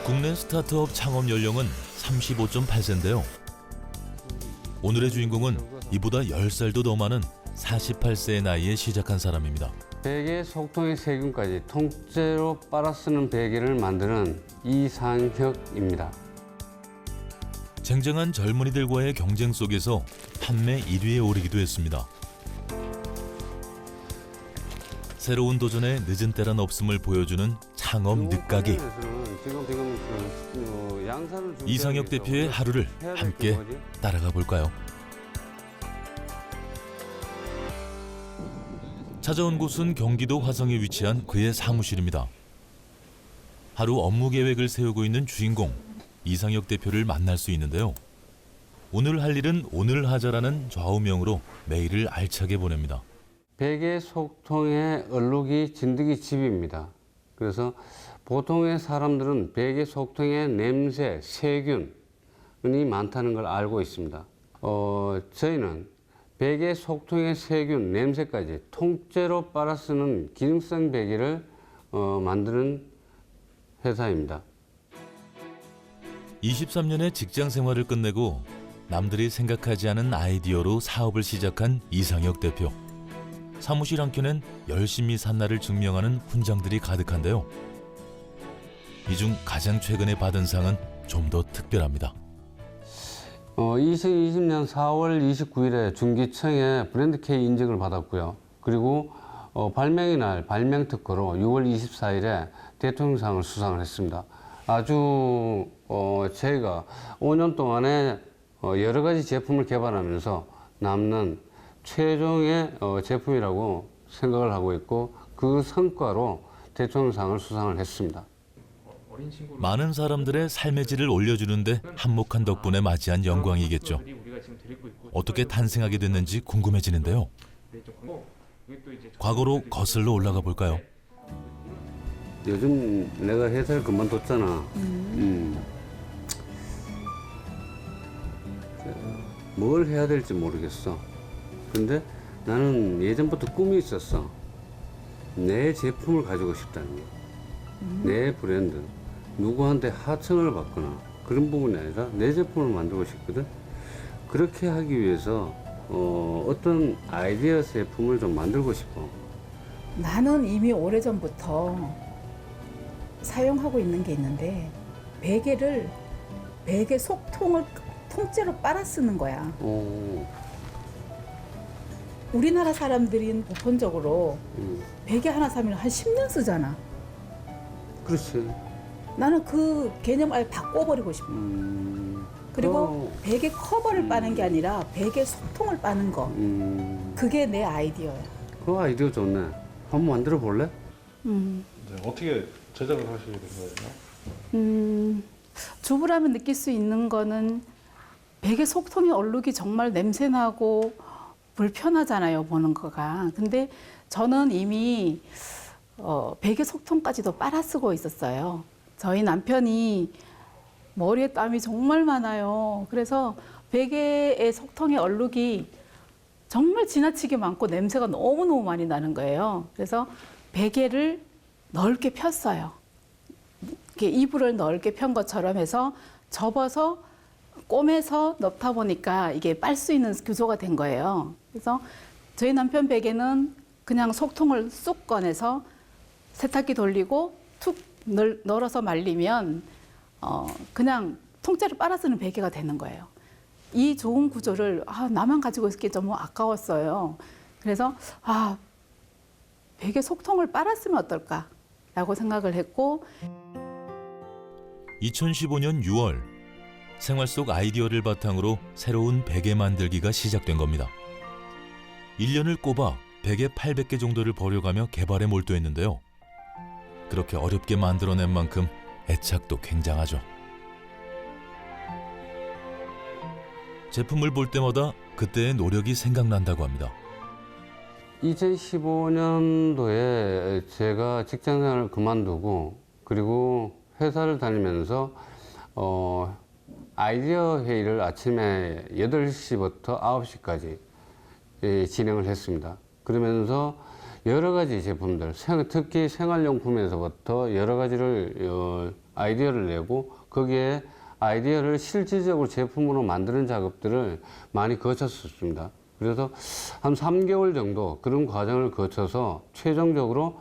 국내 스타트업 창업 연령은 35.8세인데요. 오늘의 주인공은 이보다 10살도 더 많은 48세의 나이에 시작한 사람입니다. 베개 속통의 세균까지 통째로 빨아 쓰는 베개를 만드는 이상혁입니다. 쟁쟁한 젊은이들과의 경쟁 속에서 판매 1위에 오르기도 했습니다. 새로운 도전에 늦은 때란 없음을 보여주는 창업 늦가기. 이상혁 대표의 하루를 함께 따라가 볼까요? 찾아온 곳은 경기도 화성에 위치한 그의 사무실입니다. 하루 업무 계획을 세우고 있는 주인공 이상혁 대표를 만날 수 있는데요. 오늘 할 일은 오늘 하자라는 좌우명으로 메일을 알차게 보냅니다. 베개 속통의 얼룩이 진드기 집입니다. 그래서 보통의 사람들은 베개 속통의 냄새, 세균이 많다는 걸 알고 있습니다. 저희는 베개 속통의 세균, 냄새까지 통째로 빨아 쓰는 기능성 베개를 만드는 회사입니다. 23년의 직장 생활을 끝내고 남들이 생각하지 않은 아이디어로 사업을 시작한 이상혁 대표. 사무실 한켠엔 열심히 산 날을 증명하는 훈장들이 가득한데요. 이 중 가장 최근에 받은 상은 좀 더 특별합니다. 2020년 4월 29일에 중기청에 브랜드 K 인증을 받았고요. 그리고 발명의 날 발명 특허로 6월 24일에 대통령상을 수상을 했습니다. 아주 저희가 5년 동안에 여러 가지 제품을 개발하면서 남는 최종의 제품이라고 생각을 하고 있고 그 성과로 대통령상을 수상을 했습니다. 많은 사람들의 삶의 질을 올려주는데 한몫한 덕분에 맞이한 영광이겠죠. 어떻게 탄생하게 됐는지 궁금해지는데요. 과거로 거슬러 올라가 볼까요? 요즘 내가 회사를 그만뒀잖아. 뭘 해야 될지 모르겠어. 근데 나는 예전부터 꿈이 있었어. 내 제품을 가지고 싶다는 거. 내 브랜드. 누구한테 하청을 받거나 그런 부분이 아니라 내 제품을 만들고 싶거든. 그렇게 하기 위해서 어떤 아이디어 제품을 좀 만들고 싶어. 나는 이미 오래전부터 사용하고 있는 게 있는데 베개 속통을 통째로 빨아 쓰는 거야. 우리나라 사람들은 보편적으로 베개 하나 사면 한 10년 쓰잖아. 그렇지. 나는 그 개념 아예 바꿔버리고 싶어. 그리고 베개 커버를 빠는 게 아니라 베개 속통을 빠는 거. 그게 내 아이디어야. 그 아이디어 좋네. 한번 만들어 볼래? 네, 어떻게 제작을 하시게 된 거예요? 주부라면 느낄 수 있는 거는 베개 속통의 얼룩이 정말 냄새나고 불편하잖아요, 보는 거가. 근데 저는 이미 베개 속통까지도 빨아 쓰고 있었어요. 저희 남편이 머리에 땀이 정말 많아요. 그래서 베개의 속통의 얼룩이 정말 지나치게 많고 냄새가 너무너무 많이 나는 거예요. 그래서 베개를 넓게 폈어요. 이렇게 이불을 넓게 편 것처럼 해서 접어서 꼬매서 넣다 보니까 이게 빨 수 있는 구조가 된 거예요. 그래서 저희 남편 베개는 그냥 속통을 쑥 꺼내서 세탁기 돌리고 툭 널어서 말리면 그냥 통째로 빨아 쓰는 베개가 되는 거예요. 이 좋은 구조를 나만 가지고 있기 좀 아까웠어요. 그래서 베개 속통을 빨아 쓰면 어떨까라고 생각을 했고 2015년 6월 생활 속 아이디어를 바탕으로 새로운 베개 만들기가 시작된 겁니다. 1년을 꼽아 베개 800개 정도를 버려가며 개발에 몰두했는데요. 그렇게 어렵게 만들어낸 만큼 애착도 굉장하죠. 제품을 볼 때마다 그때의 노력이 생각난다고 합니다. 2015년도에 제가 직장생활을 그만두고 그리고 회사를 다니면서 아이디어 회의를 아침에 8시부터 9시까지 진행을 했습니다. 그러면서 여러 가지 제품들, 특히 생활용품에서부터 여러 가지를 아이디어를 내고 거기에 아이디어를 실질적으로 제품으로 만드는 작업들을 많이 거쳤었습니다. 그래서 한 3개월 정도 그런 과정을 거쳐서 최종적으로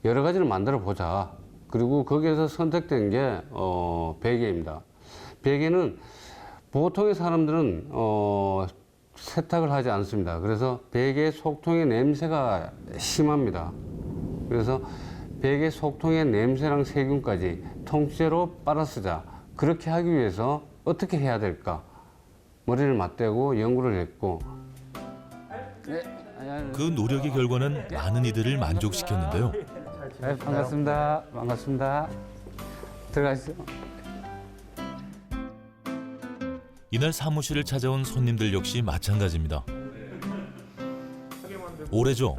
여러 가지를 만들어 보자. 그리고 거기에서 선택된 게 베개입니다. 베개는 보통의 사람들은 세탁을 하지 않습니다. 그래서 베개 속통의 냄새가 심합니다. 그래서 베개 속통의 냄새랑 세균까지 통째로 빨아쓰자. 그렇게 하기 위해서 어떻게 해야 될까? 머리를 맞대고 연구를 했고 그 노력의 결과는 많은 이들을 만족시켰는데요. 네, 반갑습니다. 반갑습니다. 들어가시죠. 이날 사무실을 찾아온 손님들 역시 마찬가지입니다. 올해죠.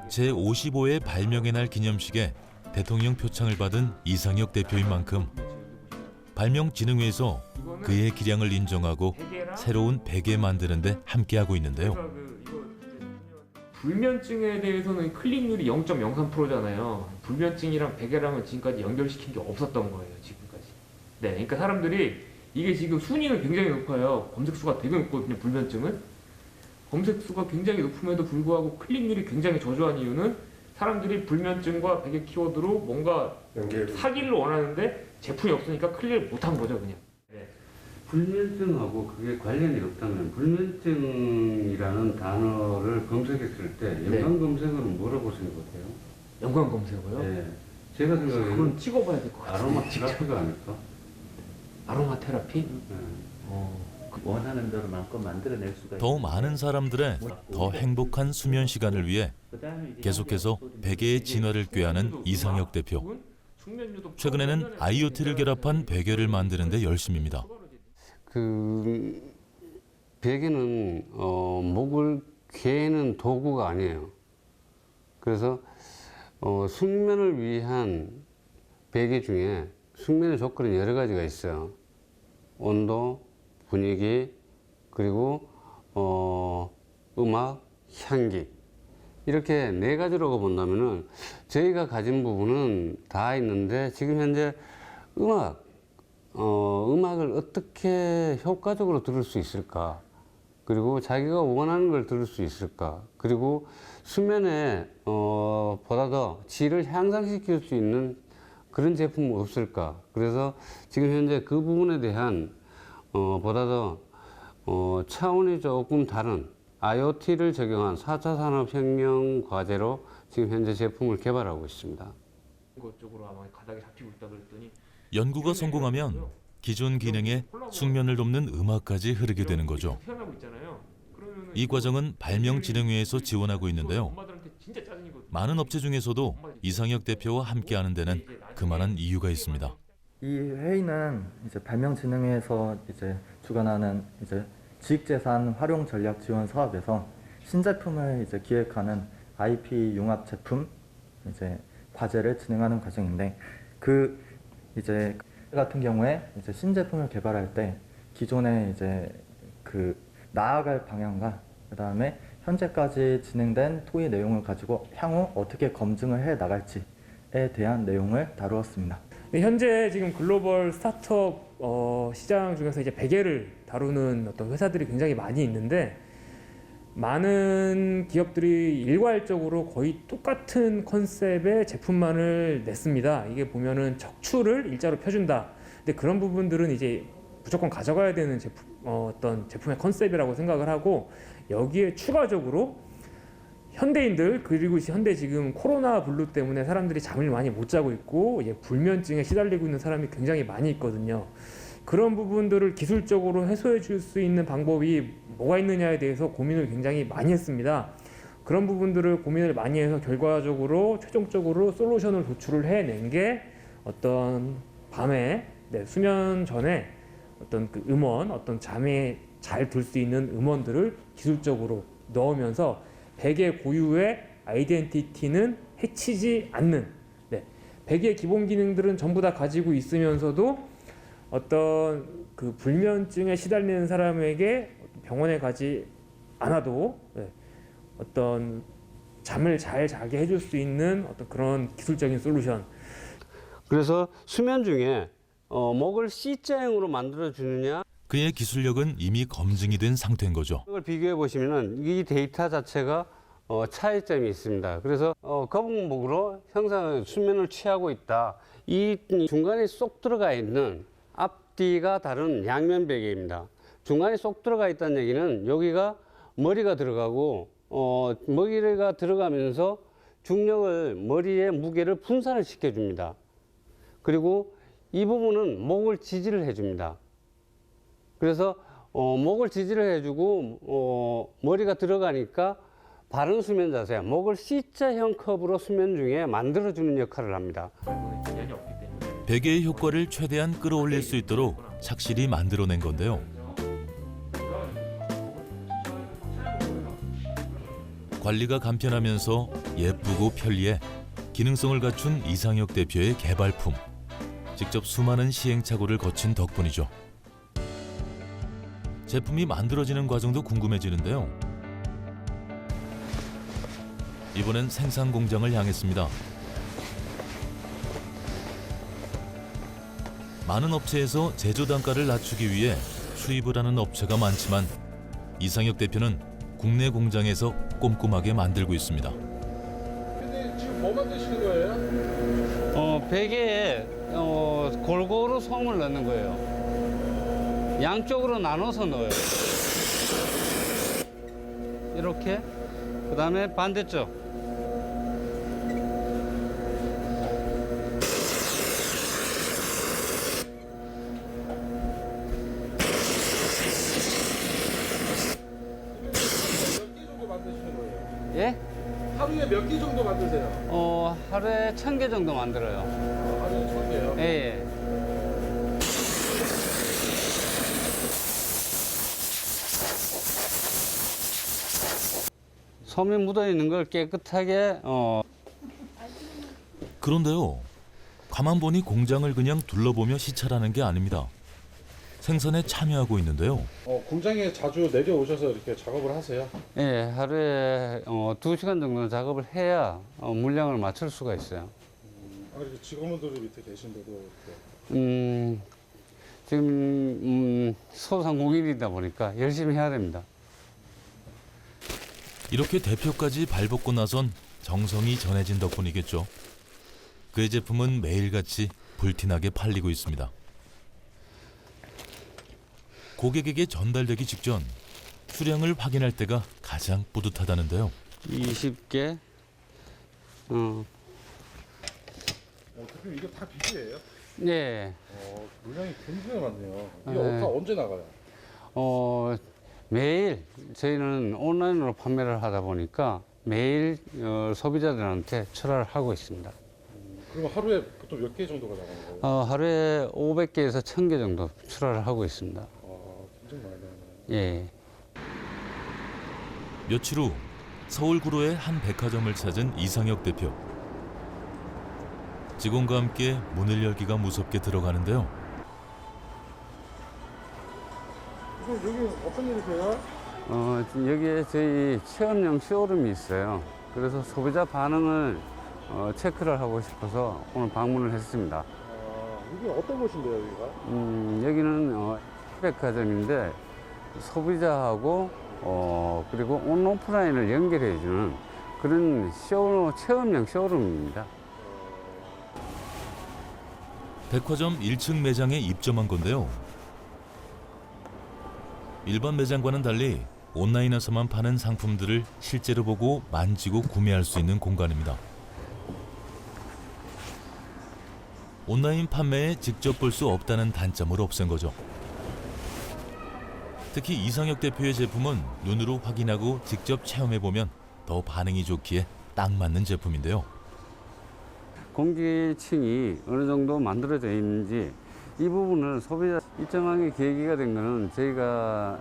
제55회 발명의 날 기념식에 대통령 표창을 받은 이상혁 대표인 만큼 발명진흥회에서 그의 기량을 인정하고 새로운 베개 만드는 데 함께하고 있는데요. 불면증에 대해서는 클릭률이 0.03%잖아요. 불면증이랑 베개랑은 지금까지 연결시킨 게 없었던 거예요. 지금까지. 네, 그러니까 사람들이 이게 지금 순위가 굉장히 높아요. 검색수가 되게 높거든요. 불면증은. 검색수가 굉장히 높음에도 불구하고 클릭률이 굉장히 저조한 이유는 사람들이 불면증과 베개 키워드로 뭔가 사기를 원하는데 제품이 없으니까 클릭을 못한 거죠, 그냥. 네. 불면증하고 그게 관련이 없다면 불면증이라는 단어를 검색했을 때 연관 검색어는 뭐라고 생각해요? 연관 검색어요? 네. 제가 생각해요. 그건 찍어봐야 될 것 같아요. 아로마 테라피가 아닐까? 아로마 테라피? 네. 원하는 대로 마음껏 만들어낼 수가 더 많은 사람들의 더 행복한 수면 시간을 위해 계속해서 베개의 진화를 꾀하는 이상혁 대표. 최근에는 IoT를 결합한 베개를 만드는 데 열심입니다. 그 베개는 목을 괴는 도구가 아니에요. 그래서 숙면을 위한 베개 중에 숙면의 조건이 여러 가지가 있어요. 온도, 분위기, 그리고 음악, 향기 이렇게 네 가지라고 본다면은 저희가 가진 부분은 다 있는데 지금 현재 음악을 어떻게 효과적으로 들을 수 있을까? 그리고 자기가 원하는 걸 들을 수 있을까? 그리고 수면에 보다 더 질을 향상시킬 수 있는 그런 제품은 없을까? 그래서 지금 현재 그 부분에 대한 보다 더 차원이 조금 다른 IoT를 적용한 4차 산업혁명 과제로 지금 현재 제품을 개발하고 있습니다. 그쪽으로 아마 가닥이 잡히고 있다 그랬더니 연구가 성공하면 기존 기능에 숙면을 돕는 음악까지 흐르게 되는 거죠. 태어나고 있잖아요. 그러면은 이 과정은 발명진흥회에서 지원하고 있는데요. 엄마들한테 진짜 짜증이거든요. 많은 업체 중에서도 이상혁 대표와 함께하는 데는 그만한 이유가 있습니다. 이 회의는 이제 발명진흥회에서 이제 주관하는 이제 지식재산 활용 전략 지원 사업에서 신제품을 이제 기획하는 IP 융합 제품 이제 과제를 진행하는 과정인데 그 이제 같은 경우에 이제 신제품을 개발할 때 기존에 이제 그 나아갈 방향과 그다음에 현재까지 진행된 토의 내용을 가지고 향후 어떻게 검증을 해 나갈지에 대한 내용을 다루었습니다. 현재 지금 글로벌 스타트업 시장 중에서 이제 베개를 다루는 어떤 회사들이 굉장히 많이 있는데 많은 기업들이 일괄적으로 거의 똑같은 컨셉의 제품만을 냈습니다. 이게 보면은 척추를 일자로 펴준다. 근데 그런 부분들은 이제 무조건 가져가야 되는 제품, 어떤 제품의 컨셉이라고 생각을 하고 여기에 추가적으로 현대인들 그리고 현대 지금 코로나 블루 때문에 사람들이 잠을 많이 못 자고 있고 불면증에 시달리고 있는 사람이 굉장히 많이 있거든요. 그런 부분들을 기술적으로 해소해 줄 수 있는 방법이 뭐가 있느냐에 대해서 고민을 굉장히 많이 했습니다. 그런 부분들을 고민을 많이 해서 결과적으로 최종적으로 솔루션을 도출을 해낸 게 어떤 밤에 수면 전에 어떤 그 음원, 어떤 잠에 잘 들 수 있는 음원들을 기술적으로 넣으면서 베개 고유의 아이덴티티는 해치지 않는 베개의 기본 기능들은 전부 다 가지고 있으면서도 어떤 그 불면증에 시달리는 사람에게 병원에 가지 않아도 어떤 잠을 잘 자게 해줄 수 있는 어떤 그런 기술적인 솔루션. 그래서 수면 중에 목을 C자형으로 만들어 주느냐, 그의 기술력은 이미 검증이 된 상태인 거죠. 이걸 비교해 보시면은 이 데이터 자체가 차이점이 있습니다. 그래서 거북목으로 수면을 취하고 있다. 이 중간에 쏙 들어가 있는 앞뒤가 다른 양면 베개입니다. 중간에 쏙 들어가 있다는 얘기는 여기가 머리가 들어가고 머리가 들어가면서 중력을 머리의 무게를 분산을 시켜줍니다. 그리고 이 부분은 목을 지지를 해줍니다. 그래서 목을 지지를 해주고 머리가 들어가니까 바른 수면 자세, 목을 C자형 컵으로 수면 중에 만들어주는 역할을 합니다. 베개의 효과를 최대한 끌어올릴 수 있도록 착실히 만들어낸 건데요. 관리가 간편하면서 예쁘고 편리해 기능성을 갖춘 이상혁 대표의 개발품. 직접 수많은 시행착오를 거친 덕분이죠. 제품이 만들어지는 과정도 궁금해지는데요. 이번엔 생산 공장을 향했습니다. 많은 업체에서 제조 단가를 낮추기 위해 수입을 하는 업체가 많지만 이상혁 대표는 국내 공장에서 꼼꼼하게 만들고 있습니다. 근데 지금 뭐 만드시는 거예요? 베개에 골고루 솜을 넣는 거예요. 양쪽으로 나눠서 넣어요. 이렇게. 그 다음에 반대쪽. 몇 개 정도 만드시는 거예요? 예? 하루에 몇 개 정도 만드세요? 하루에 1000개 정도 만들어요. 하루에 1000개요? 예, 예. 솜이 묻어 있는 걸 깨끗하게 그런데요. 가만 보니 공장을 그냥 둘러보며 시찰하는 게 아닙니다. 생산에 참여하고 있는데요. 공장에 자주 내려오셔서 이렇게 작업을 하세요? 예, 하루에 2시간 정도 작업을 해야 물량을 맞출 수가 있어요. 이렇게 직원분들이 밑에 계신데도 이렇게. 지금 소상공인이다 보니까 열심히 해야 됩니다. 이렇게 대표까지 발벗고 나선 정성이 전해진 덕분이겠죠. 그의 제품은 매일같이 불티나게 팔리고 있습니다. 고객에게 전달되기 직전 수량을 확인할 때가 가장 뿌듯하다는데요. 20개. 대표님 이게 다 빚이에요? 네. 물량이 굉장히 많네요. 이게 네. 다 언제 나가요? 매일 저희는 온라인으로 판매를 하다 보니까 매일 소비자들한테 출하를 하고 있습니다. 그럼 하루에 보통 몇 개 정도가 나가는 거예요? 하루에 500개에서 1000개 정도 출하를 하고 있습니다. 굉장히 많이 나가네요. 예. 며칠 후 서울 구로의 한 백화점을 찾은 이상혁 대표. 직원과 함께 문을 열기가 무섭게 들어가는데요. 여기 어떤 일이세요? 여기에 저희 체험형 쇼룸이 있어요. 그래서 소비자 반응을 체크를 하고 싶어서 오늘 방문을 했습니다. 여기 어떤 곳인데요, 여기가? 여기는 백화점인데 소비자하고 그리고 온 오프라인을 연결해주는 그런 체험형 쇼룸입니다. 백화점 1층 매장에 입점한 건데요. 일반 매장과는 달리 온라인에서만 파는 상품들을 실제로 보고 만지고 구매할 수 있는 공간입니다. 온라인 판매에 직접 볼 수 없다는 단점을 없앤 거죠. 특히 이상혁 대표의 제품은 눈으로 확인하고 직접 체험해보면 더 반응이 좋기에 딱 맞는 제품인데요. 공기층이 어느 정도 만들어져 있는지 이 부분을 소비자 입점하기 계기가 된 거는 저희가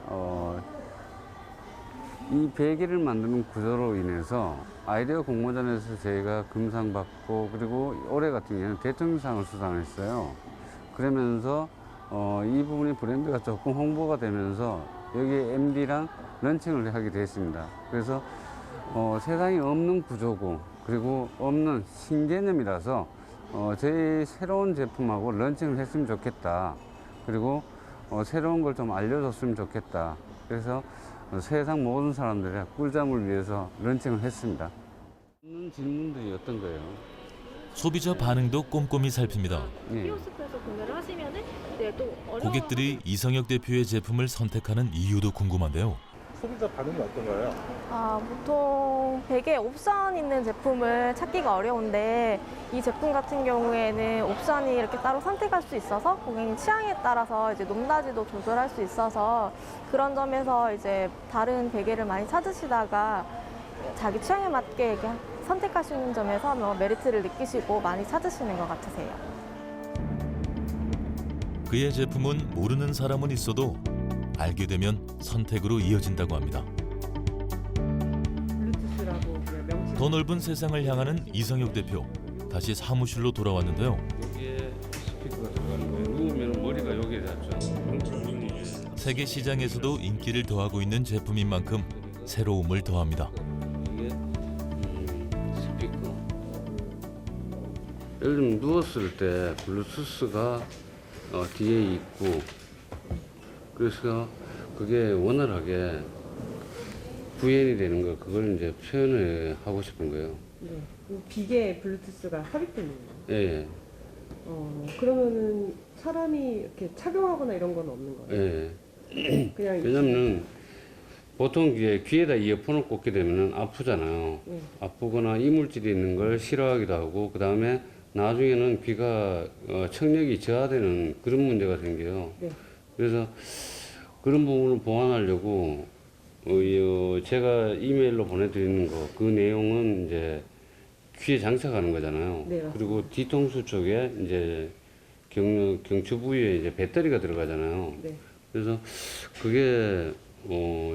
이 베개를 만드는 구조로 인해서 아이디어 공모전에서 저희가 금상받고 그리고 올해 같은 경우에는 대통령상을 수상했어요. 그러면서 이 부분이 브랜드가 조금 홍보가 되면서 여기에 MD랑 런칭을 하게 됐습니다. 그래서 세상에 없는 구조고 그리고 없는 신개념이라서 저희 새로운 제품하고 런칭을 했으면 좋겠다. 그리고 새로운 걸 좀 알려줬으면 좋겠다. 그래서 세상 모든 사람들의 꿀잠을 위해서 런칭을 했습니다. 없는 질문들이 어떤 거예요? 소비자 반응도 꼼꼼히 살핍니다. 예. 키오스크에서 구매를 하시면은 네, 또 고객들이 이성혁 대표의 제품을 선택하는 이유도 궁금한데요. 소비자 반응이 어떤가요? 보통 베개 옵션 있는 제품을 찾기가 어려운데 이 제품 같은 경우에는 옵션이 이렇게 따로 선택할 수 있어서 고객님 취향에 따라서 이제 높낮이도 조절할 수 있어서 그런 점에서 이제 다른 베개를 많이 찾으시다가 자기 취향에 맞게 이렇게 선택하시는 점에서 메리트를 느끼시고 많이 찾으시는 것 같으세요. 그의 제품은 모르는 사람은 있어도 알게 되면 선택으로 이어진다고 합니다. 더 넓은 세상을 향하는 이성혁 대표. 다시 사무실로 돌아왔는데요. 여기에 스피커가 들어가는 거예요. 누우면 머리가 여기에 닿죠. 세계 시장에서도 인기를 더하고 있는 제품인 만큼 새로움을 더합니다. 이게 스피커. 예를 들면 누웠을 때 블루투스가 뒤에 있고 그래서 그게 원활하게 구현이 되는 거 그걸 이제 표현을 하고 싶은 거예요. 네. 비계 블루투스가 삽입되어 있는 거예요? 예, 그러면은 사람이 이렇게 착용하거나 이런 건 없는 거예요? 예. 그냥 왜냐면은 보통 이제 귀에다 이어폰을 꽂게 되면은 아프잖아요. 네. 아프거나 이물질이 있는 걸 싫어하기도 하고 그 다음에 나중에는 귀가 청력이 저하되는 그런 문제가 생겨요. 네. 그래서 그런 부분을 보완하려고 제가 이메일로 보내드리는 거 그 내용은 이제 귀에 장착하는 거잖아요. 네, 맞습니다. 그리고 뒤통수 쪽에 이제 경추 부위에 이제 배터리가 들어가잖아요. 네. 그래서 그게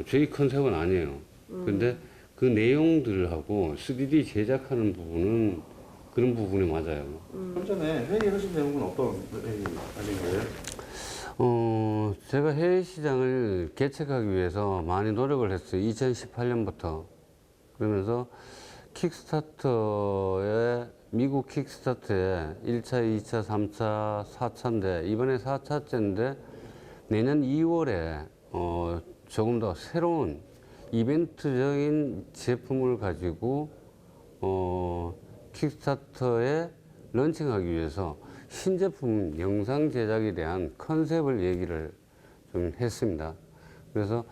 저희 컨셉은 아니에요. 근데 그 내용들하고 3D 제작하는 부분은 그런 부분이 맞아요. 좀 전에 회의하신 내용은 어떤 회의 하신 거예요? 제가 해외 시장을 개척하기 위해서 많이 노력을 했어요. 2018년부터. 그러면서 킥스타터에, 미국 킥스타터에 1차, 2차, 3차, 4차인데, 이번에 4차째인데, 내년 2월에 조금 더 새로운 이벤트적인 제품을 가지고 킥스타터에 런칭하기 위해서 신제품 영상 제작에 대한 컨셉을 얘기를 좀 했습니다. 그래서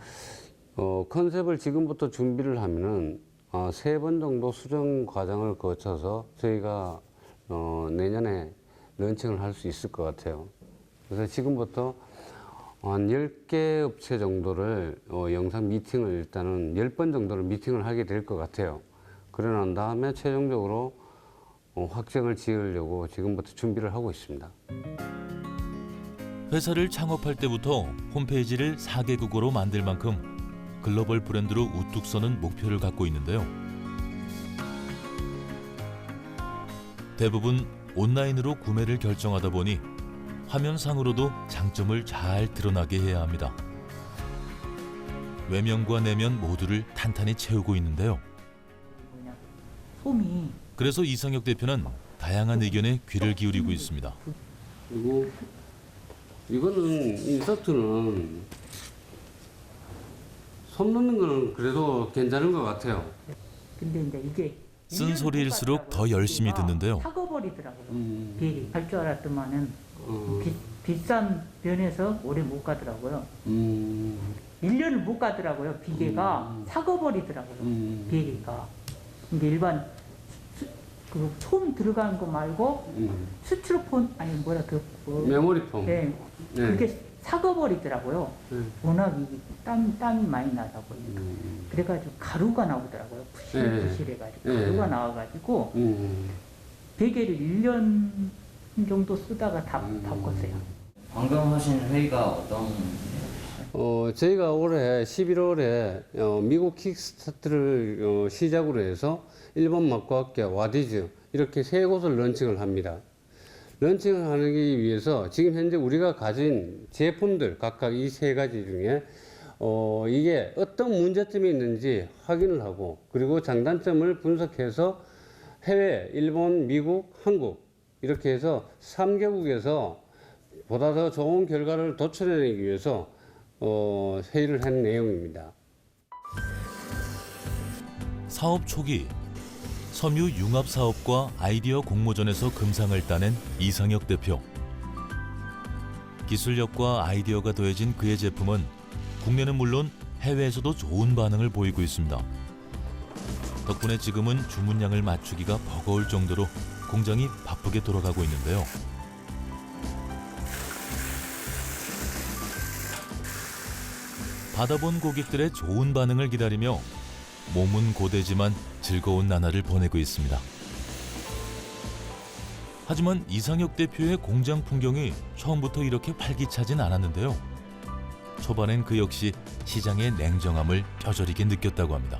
컨셉을 지금부터 준비를 하면은 3번 정도 수정 과정을 거쳐서 저희가 내년에 런칭을 할 수 있을 것 같아요. 그래서 지금부터 한 10개 업체 정도를 영상 미팅을 일단은 10번 정도를 미팅을 하게 될 것 같아요. 그러고 난 다음에 최종적으로 확정을 지으려고 지금부터 준비를 하고 있습니다. 회사를 창업할 때부터 홈페이지를 4개국어로 만들 만큼 글로벌 브랜드로 우뚝 서는 목표를 갖고 있는데요. 대부분 온라인으로 구매를 결정하다 보니 화면상으로도 장점을 잘 드러나게 해야 합니다. 외면과 내면 모두를 탄탄히 채우고 있는데요. 솜이 그래서 이성혁 대표는 다양한 의견에 귀를 기울이고 있습니다. 그리고 이거는 인서트는 손 넣는 거는 그래도 괜찮은 것 같아요. 근데 이제 이게 쓴소리일수록 더 열심히 듣는데요. 사고버리더라고요. 비리 갈 줄 알았더만은 어, 비싼 면에서 오래 못 가더라고요. 1년을 못 가더라고요. 비계가 사고버리더라고요. 비계가. 근데 일반 그솜 들어간 거 말고 스티로폼 아니 뭐라 메모리폼. 네, 네. 그게 사고버리더라고요. 네. 워낙 이게 땀이 많이 나다 보니까. 그래가지고 가루가 나오더라고요. 부실해가지고 네. 가루가 나와가지고 베개를 1년 정도 쓰다가 다 바꿨어요. 방금 하신 회의가 어떤 저희가 올해 11월에 미국 킥스타트를 시작으로 해서 일본 막과학계, 와디즈 이렇게 3곳을 런칭을 합니다. 런칭을 하기 위해서 지금 현재 우리가 가진 제품들 각각 이 3가지 중에 이게 어떤 문제점이 있는지 확인을 하고 그리고 장단점을 분석해서 해외, 일본, 미국, 한국 이렇게 해서 3개국에서 보다 더 좋은 결과를 도출해내기 위해서 회의를 한 내용입니다. 사업 초기 섬유 융합 사업과 아이디어 공모전에서 금상을 따낸 이상혁 대표. 기술력과 아이디어가 더해진 그의 제품은 국내는 물론 해외에서도 좋은 반응을 보이고 있습니다. 덕분에 지금은 주문량을 맞추기가 버거울 정도로 공장이 바쁘게 돌아가고 있는데요. 받아본 고객들의 좋은 반응을 기다리며 몸은 고되지만 즐거운 나날을 보내고 있습니다. 하지만 이상혁 대표의 공장 풍경이 처음부터 이렇게 활기차진 않았는데요. 초반엔 그 역시 시장의 냉정함을 뼈저리게 느꼈다고 합니다.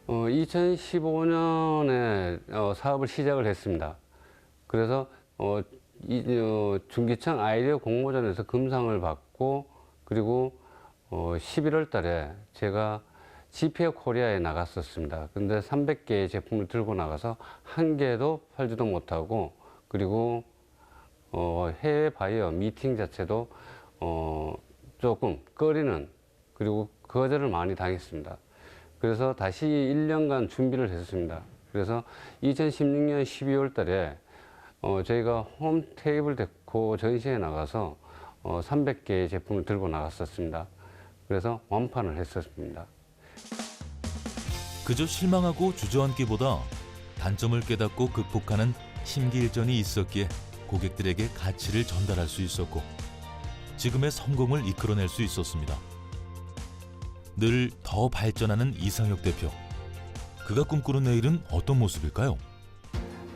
2015년에 사업을 시작을 했습니다. 그래서 중기청 아이디어 공모전에서 금상을 받고 그리고 11월 달에 제가 GPA 코리아에 나갔었습니다. 근데 300개의 제품을 들고 나가서 한 개도 팔지도 못하고 그리고 해외 바이어 미팅 자체도 조금 꺼리는 그리고 거절을 많이 당했습니다. 그래서 다시 1년간 준비를 했습니다. 그래서 2016년 12월 달에 저희가 홈 테이블 데코 전시회에 나가서 300개의 제품을 들고 나갔었습니다. 그래서 완판을 했었습니다. 그저 실망하고 주저앉기보다 단점을 깨닫고 극복하는 심기일전이 있었기에 고객들에게 가치를 전달할 수 있었고 지금의 성공을 이끌어낼 수 있었습니다. 늘 더 발전하는 이상혁 대표. 그가 꿈꾸는 내일은 어떤 모습일까요?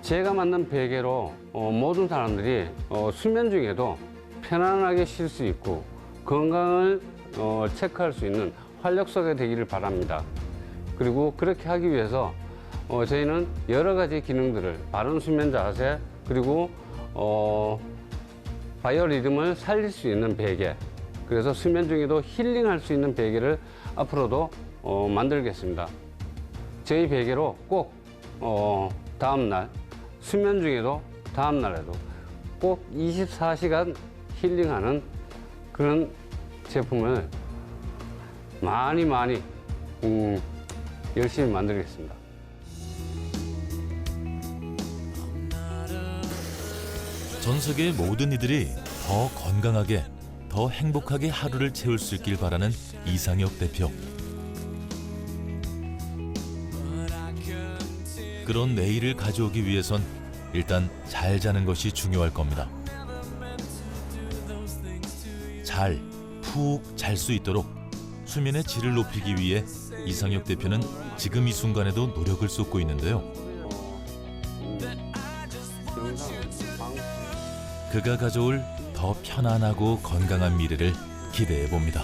제가 만든 베개로 모든 사람들이 수면 중에도 편안하게 쉴 수 있고 건강을 체크할 수 있는 활력소가 되기를 바랍니다. 그리고 그렇게 하기 위해서 저희는 여러 가지 기능들을 바른 수면 자세 그리고 바이오 리듬을 살릴 수 있는 베개 그래서 수면 중에도 힐링할 수 있는 베개를 앞으로도 만들겠습니다. 저희 베개로 꼭 다음날 수면 중에도 다음날에도 꼭 24시간 힐링하는 그런 제품을 많이 열심히 만들겠습니다. 전 세계의 모든 이들이 더 건강하게, 더 행복하게 하루를 채울 수 있길 바라는 이상혁 대표. 그런 내일을 가져오기 위해선 일단 잘 자는 것이 중요할 겁니다. 푹 잘 수 있도록 수면의 질을 높이기 위해 이상혁 대표는 지금 이 순간에도 노력을 쏟고 있는데요. 그가 가져올 더 편안하고 건강한 미래를 기대해 봅니다.